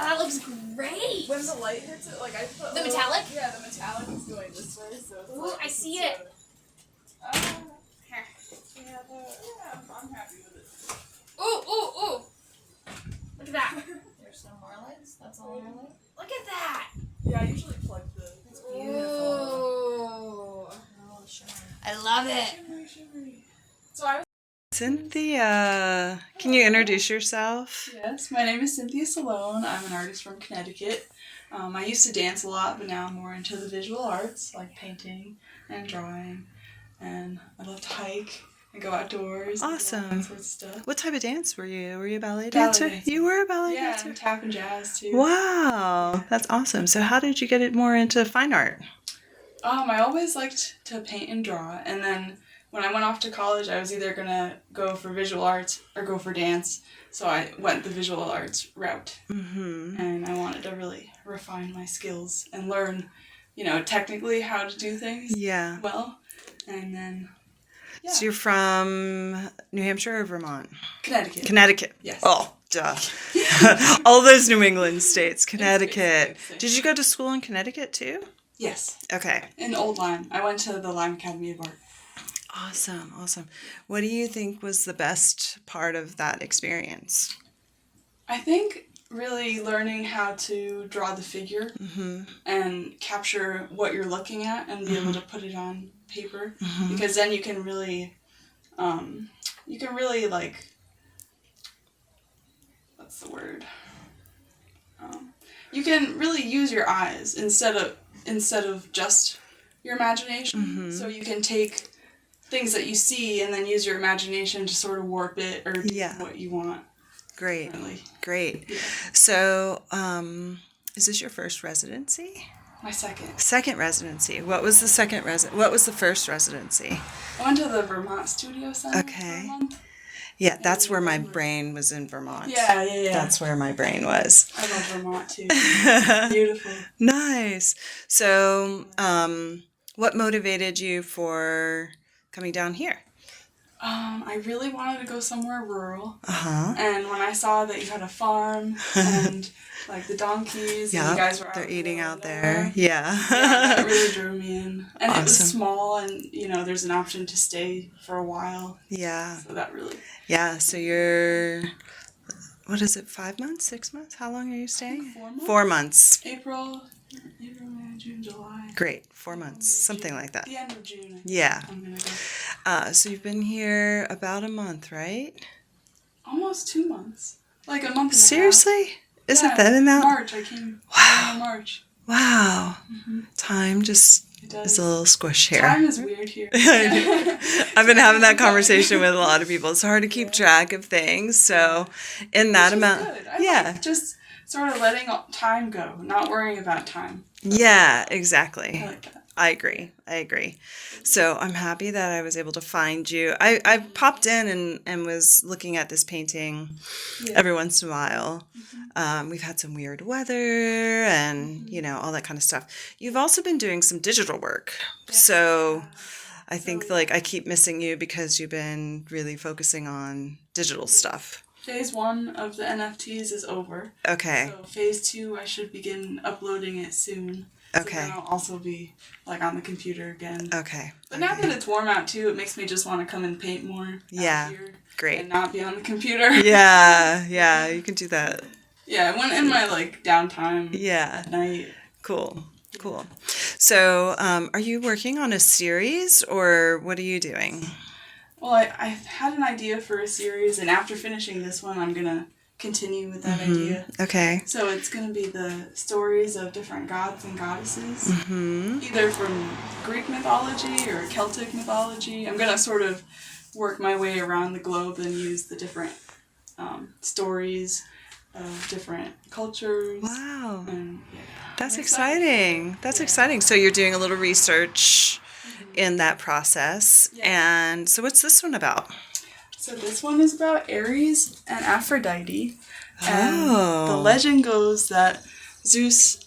that looks great. When the light hits it, like I put the metallic? Yeah, the metallic is going this way, so it's Ooh, I see it. I'm happy with it. Ooh. Look at that. There's some more lights. That's all I like. Look at that. Yeah, I usually plug the. It's beautiful. Ooh. I love it. Shimmery. So I was. Cynthia, can you introduce yourself? Yes, my name is Cynthia Celone. I'm an artist from Connecticut. I used to dance a lot, but now I'm more into the visual arts, like painting and drawing. And I love to hike and go outdoors. Awesome. And do all that sort of stuff. What type of dance were you? Were you a ballet Ballet dancer? dancer. You were a ballet Yeah, dancer? and tap and jazz too. Wow, that's awesome. So how did you get it more into fine art? I always liked to paint and draw, and then when I went off to college, I was either gonna go for visual arts or go for dance. So I went the visual arts route, and I wanted to really refine my skills and learn, technically how to do things well, and then. Yeah. So you're from New Hampshire or Vermont? Connecticut. Connecticut. Yes. Oh, duh. All those New England states. Connecticut. Did you go to school in Connecticut too? Yes. Okay. In Old Lyme. I went to the Lyme Academy of Art. Awesome. What do you think was the best part of that experience? I think really learning how to draw the figure and capture what you're looking at and be able to put it on paper, because then you can really like, what's the word? You can really use your eyes instead of just your imagination. So you can take things that you see and then use your imagination to sort of warp it or do what you want. Great. Really. Great. Yeah. So, is this your first residency? My second. Second residency. What was the What was the first residency? I went to the Vermont Studio Center for a month. Yeah, that's where my brain was, in Vermont. Yeah. That's where my brain was. I love Vermont too. Beautiful. Nice. So, what motivated you for coming down here? I really wanted to go somewhere rural. Uh-huh. And when I saw that you had a farm and like the donkeys and you guys were they're eating out there. Yeah. That really drew me in. And Awesome. It was small and, there's an option to stay for a while. Yeah. So that really... Yeah, so you're, what is it, 5 months, 6 months? How long are you staying? 4 months. 4 months. April, May, June, July. Great, 4 months, something like that. The end of June. Yeah. I'm going to go. So you've been here about a month, right? Almost 2 months. Like a month and a half. Seriously? Is it that amount? March. I came in March. Wow. Time just is a little squish here. Time is weird here. I've been having that conversation with a lot of people. It's hard to keep track of things. So in that amount, good. I like just sort of letting time go, not worrying about time. Yeah, exactly. I like that. I agree. So I'm happy that I was able to find you. I popped in and was looking at this painting every once in a while. We've had some weird weather and, all that kind of stuff. You've also been doing some digital work. So I think I keep missing you because you've been really focusing on digital stuff. Phase 1 of the NFTs is over. Okay. So phase 2, I should begin uploading it soon. Okay. So then I'll also be on the computer again. Okay. But now that it's warm out too, it makes me just want to come and paint more out here. Great. And not be on the computer. Yeah, you can do that. Yeah, when in my downtime at night. Cool. So, are you working on a series or what are you doing? Well, I had an idea for a series, and after finishing this one, I'm going to continue with that idea. Okay. So it's going to be the stories of different gods and goddesses, either from Greek mythology or Celtic mythology. I'm going to sort of work my way around the globe and use the different stories of different cultures. Wow. And, That's exciting. Exciting. So you're doing a little research in that process. Yeah. And so what's this one about? So this one is about Ares and Aphrodite. And the legend goes that Zeus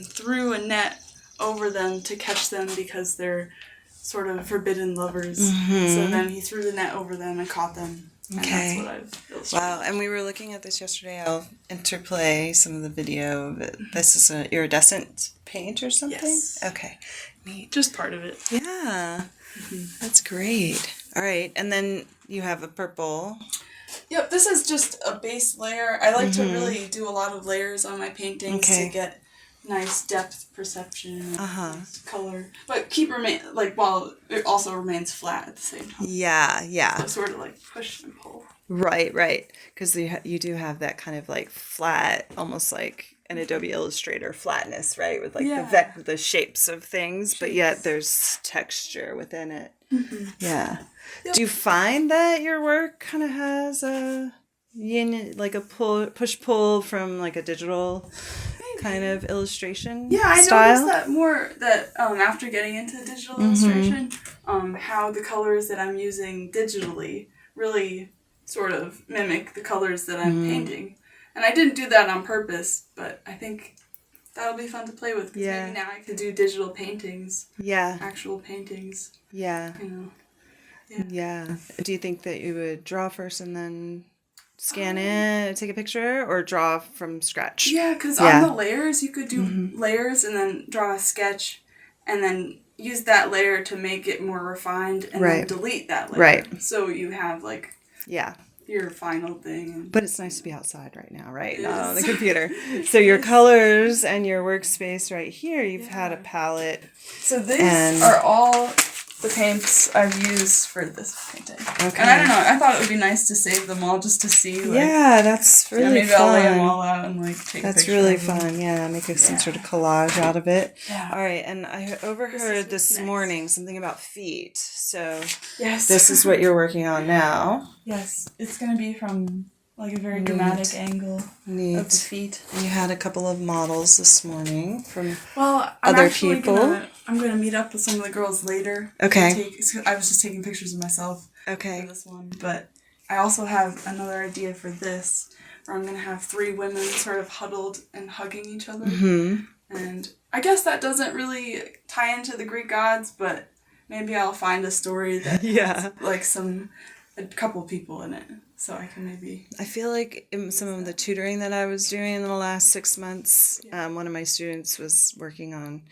threw a net over them to catch them because they're sort of forbidden lovers. So then he threw the net over them and caught them. And Okay. that's what I've illustrated. Wow, and we were looking at this yesterday. I'll interplay some of the video. But this is an iridescent paint or something? Yes. Okay, neat. Just part of it. Yeah, that's great. All right, and then you have a purple. Yep, this is just a base layer. I like to really do a lot of layers on my paintings to get nice depth perception and nice color. But while it also remains flat at the same time. Yeah. So sort of like push and pull. Right. Because you do have that kind of like flat, almost like an Adobe Illustrator flatness, right? With like the shapes of things, but yet there's texture within it. Yeah. Yep. Do you find that your work kind of has a push-pull from like a digital kind of illustration I style? noticed that more after getting into digital illustration, how the colors that I'm using digitally really sort of mimic the colors that I'm painting. And I didn't do that on purpose, but I think that'll be fun to play with. Because maybe now I could do digital paintings. Yeah. Actual paintings. Yeah. You know. Yeah. Do you think that you would draw first and then scan it, take a picture, or draw from scratch? Yeah, because on the layers, you could do layers and then draw a sketch and then use that layer to make it more refined and then delete that layer. Right. So you have like your final thing. But it's nice to be outside right now, right? Not on the computer. So your colors and your workspace right here, you've had a palette. So these are all the paints I've used for this painting. Okay. And I don't know, I thought it would be nice to save them all just to see. That's really maybe fun. I'll lay them all out and take That's pictures really of them. fun. Make some sort of collage out of it. Yeah. All right, and I overheard this morning something about feet. So yes, this is what you're working on now. Yes, it's going to be from like a very dramatic angle of the feet. And you had a couple of models this morning from I'm other people. I'm going to meet up with some of the girls later. Okay. I was just taking pictures of myself for this one. But I also have another idea for this, where I'm going to have 3 women sort of huddled and hugging each other. And I guess that doesn't really tie into the Greek gods, but maybe I'll find a story that has like a couple people in it. So I can maybe... I feel like in some of the tutoring that I was doing in the last 6 months, one of my students was working on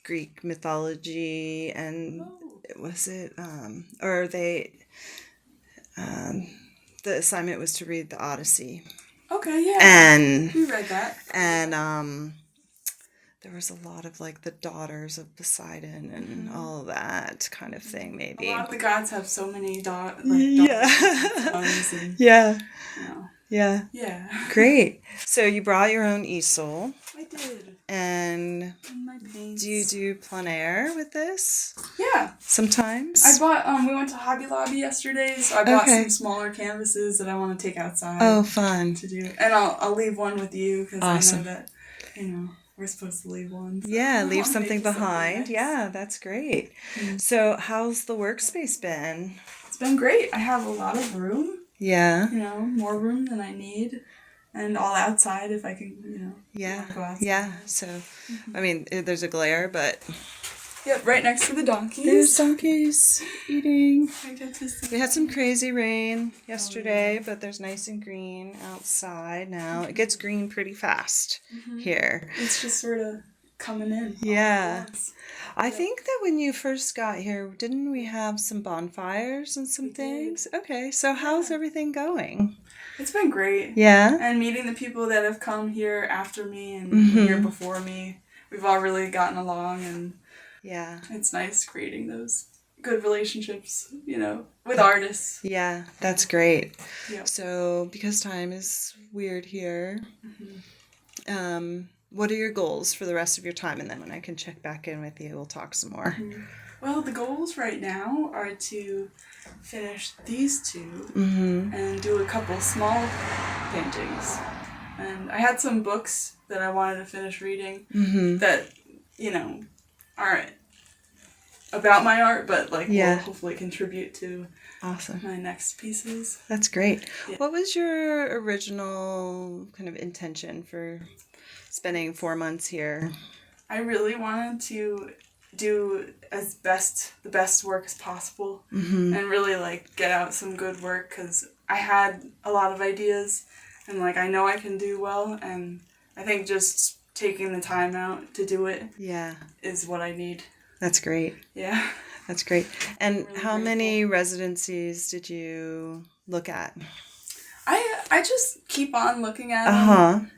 Greek mythology, and the assignment was to read the Odyssey. Okay, yeah. And we read that. And there was a lot of like the daughters of Poseidon and all of that kind of thing, maybe. A lot of the gods have so many daughters. Yeah. Yeah. Great. So you brought your own easel. I did. And my paints. do you do plein air with this? Yeah. Sometimes? I bought, we went to Hobby Lobby yesterday, so I bought some smaller canvases that I want to take outside. Oh, fun. To do. And I'll leave one with you, because I know that, we're supposed to leave one. So leave something behind. Nice. Yeah, that's great. So how's the workspace been? It's been great. I have a lot of room. Yeah. More room than I need. And all outside if I can, go outside. Yeah, so, I mean, there's a glare, but... Yep, right next to the donkeys. There's donkeys eating. We had some crazy rain yesterday, but there's nice and green outside now. It gets green pretty fast here. It's just sort of coming in. Yeah. I think that when you first got here, didn't we have some bonfires and some things? Okay, so how's everything going? It's been great. Yeah? And meeting the people that have come here after me and here before me. We've all really gotten along, and it's nice creating those good relationships, with artists. Yeah, that's great. Yep. So, because time is weird here, what are your goals for the rest of your time? And then when I can check back in with you, we'll talk some more. Well, the goals right now are to finish these 2 and do a couple small paintings. And I had some books that I wanted to finish reading that, aren't about my art, but will hopefully contribute to my next pieces. That's great. Yeah. What was your original kind of intention for spending 4 months here? I really wanted to do the best work as possible and really get out some good work, because I had a lot of ideas, and like I know I can do well, and I think just taking the time out to do it is what I need. That's great. Yeah. That's great. And Really how grateful. many residencies did you look at? I just keep on looking at them.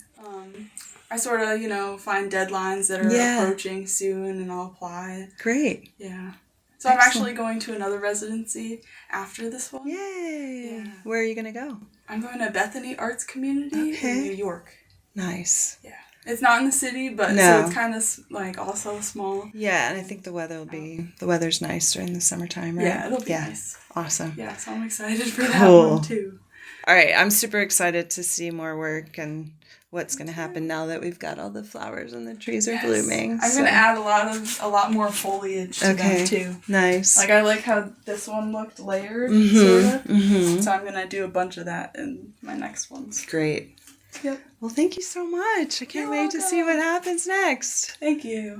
I sort of, find deadlines that are approaching soon, and I'll apply. Great. Yeah. So I'm actually going to another residency after this one. Yay. Yeah. Where are you going to go? I'm going to Bethany Arts Community in New York. Nice. Yeah. It's not in the city, but so it's kind of like also small. Yeah, and I think the weather's nice during the summertime, right? Yeah, it'll be nice. Awesome. Yeah, so I'm excited for that one too. All right, I'm super excited to see more work and what's going to happen now that we've got all the flowers and the trees are blooming. I'm going to add a lot more foliage to them too. Nice. Like I like how this one looked layered, sort of. So I'm going to do a bunch of that in my next ones. Great. Yep. Well, thank you so much. I can't wait to see what happens next. Thank you.